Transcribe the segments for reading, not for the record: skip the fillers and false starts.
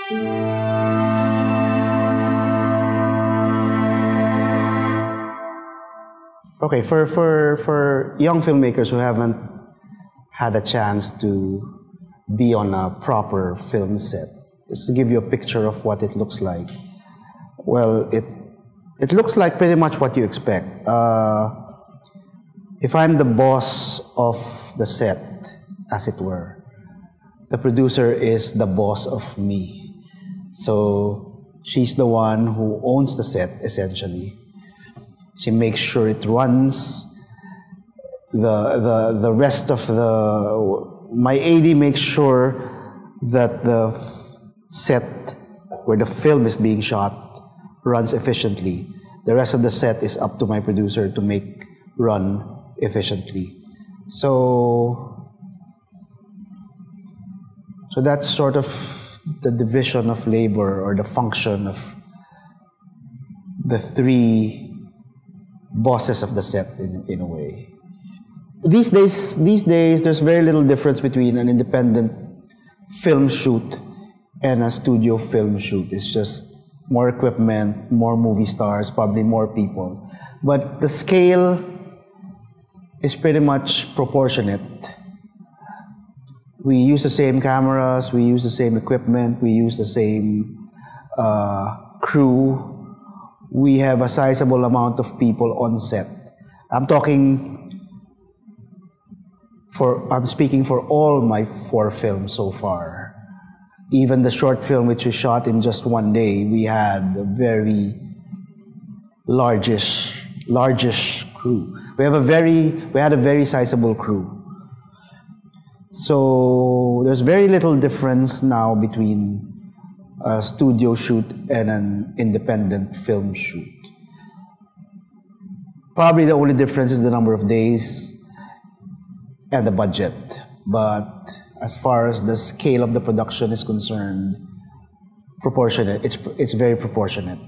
Okay, for young filmmakers who haven't had a chance to be on a proper film set, just to give you a picture of what it looks like. Well, it looks like pretty much what you expect. If I'm the boss of the set, as it were, the producer is the boss of me. So she's the one who owns the set, essentially. She makes sure it runs. The rest of my AD makes sure that the set where the film is being shot runs efficiently. The rest of the set is up to my producer to make run efficiently. So that's sort of the division of labor, or the function of the three bosses of the set in a way. These days, there's very little difference between an independent film shoot and a studio film shoot. It's just more equipment, more movie stars, probably more people. But the scale is pretty much proportionate. We use the same cameras, we use the same equipment, we use the same crew. We have a sizable amount of people on set. I'm speaking for all my 4 films so far. Even the short film which we shot in just one day, we had a very largish crew. We had a very sizable crew. So there's very little difference now between a studio shoot and an independent film shoot. Probably the only difference is the number of days and the budget. But as far as the scale of the production is concerned, proportionate. It's very proportionate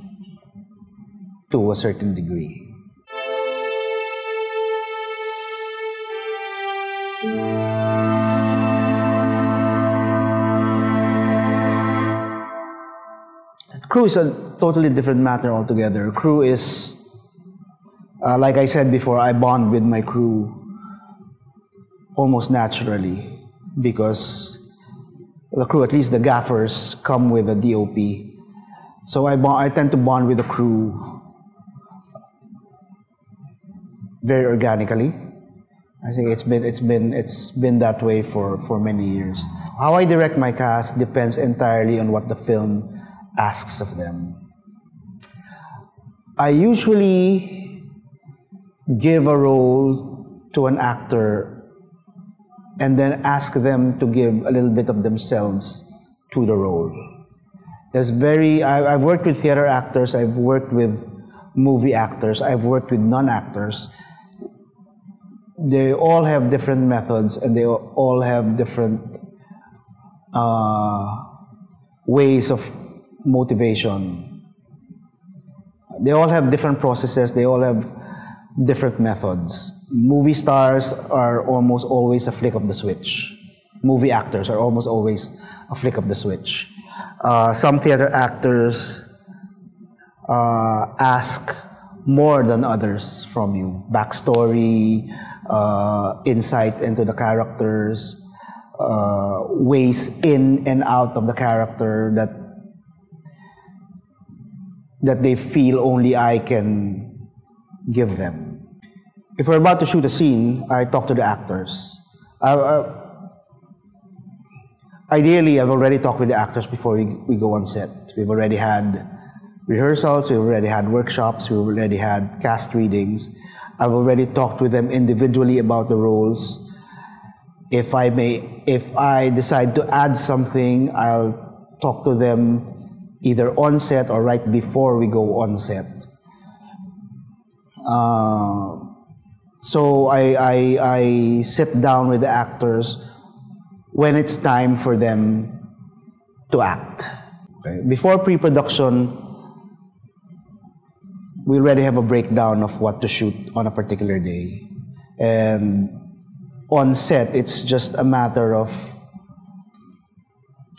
to a certain degree. Crew is a totally different matter altogether. Crew is, like I said before, I bond with my crew almost naturally, because the crew, at least the gaffers, come with a DOP. So I tend to bond with the crew very organically. I think it's been that way for many years. How I direct my cast depends entirely on what the film asks of them. I usually give a role to an actor and then ask them to give a little bit of themselves to the role. I've worked with theater actors, I've worked with movie actors, I've worked with non-actors. They all have different methods, and they all have different ways of motivation. They all have different processes, they all have different methods. Movie stars are almost always a flick of the switch. Movie actors are almost always a flick of the switch. Some theater actors ask more than others from you. Backstory, insight into the characters, ways in and out of the character that they feel only I can give them. If we're about to shoot a scene, I talk to the actors. Ideally, I've already talked with the actors before we go on set. We've already had rehearsals, we've already had workshops, we've already had cast readings. I've already talked with them individually about the roles. If I decide to add something, I'll talk to them either on set or right before we go on set. So I sit down with the actors when it's time for them to act. Okay. Before pre-production, we already have a breakdown of what to shoot on a particular day. And on set, it's just a matter of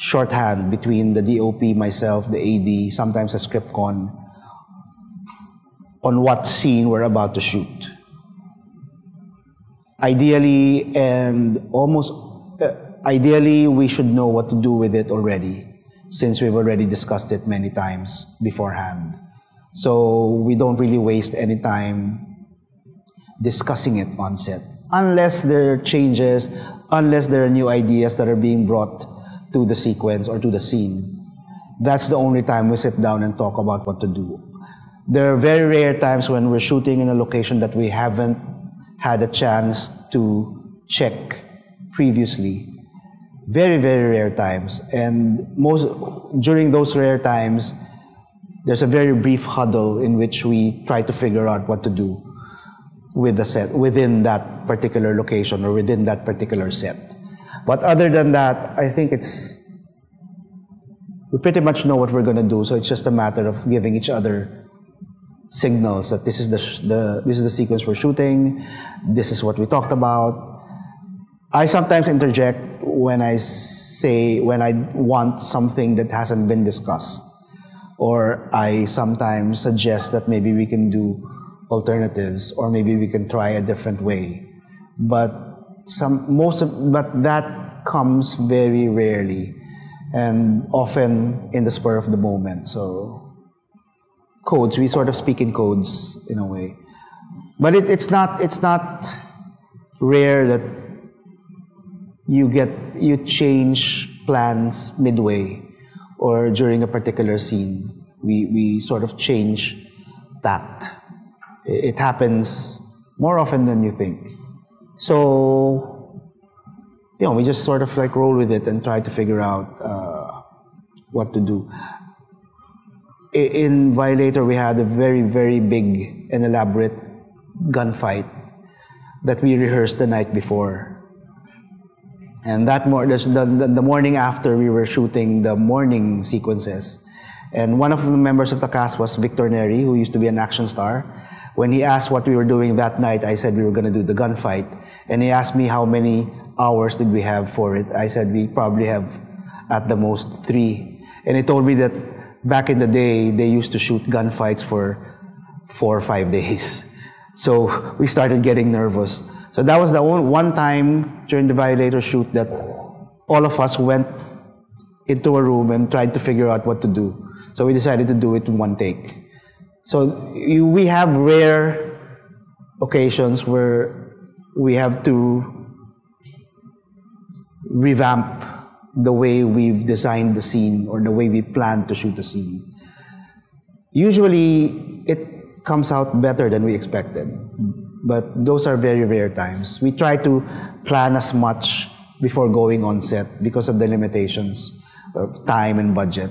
shorthand between the DOP, myself, the AD, sometimes a script con, on what scene we're about to shoot. Ideally, ideally, we should know what to do with it already, since we've already discussed it many times beforehand. So we don't really waste any time discussing it on set, unless there are changes, unless there are new ideas that are being brought to the sequence or to the scene. That's the only time we sit down and talk about what to do. There are very rare times when we're shooting in a location that we haven't had a chance to check previously. Very, very rare times. And during those rare times, there's a very brief huddle in which we try to figure out what to do with the set, within that particular location or within that particular set. But other than that, I think we pretty much know what we're going to do, so it's just a matter of giving each other signals that this is the sequence we're shooting, this is what we talked about. I sometimes interject when I want something that hasn't been discussed, or I sometimes suggest that maybe we can do alternatives, or maybe we can try a different way. But that comes very rarely, and often in the spur of the moment. So codes, we sort of speak in codes in a way, but it's not rare that you change plans midway or during a particular scene. We sort of change tact. It happens more often than you think. So, we just sort of like roll with it and try to figure out what to do. In Violator, we had a very, very big and elaborate gunfight that we rehearsed the night before. And the morning after, we were shooting the morning sequences. And one of the members of the cast was Victor Neri, who used to be an action star. When he asked what we were doing that night, I said we were going to do the gunfight. And he asked me how many hours did we have for it. I said we probably have at the most 3. And he told me that back in the day, they used to shoot gunfights for 4 or 5 days. So we started getting nervous. So that was the one time during the Violator shoot that all of us went into a room and tried to figure out what to do. So we decided to do it in one take. So we have rare occasions where we have to revamp the way we've designed the scene or the way we plan to shoot the scene. Usually, it comes out better than we expected, but those are very rare times. We try to plan as much before going on set because of the limitations of time and budget.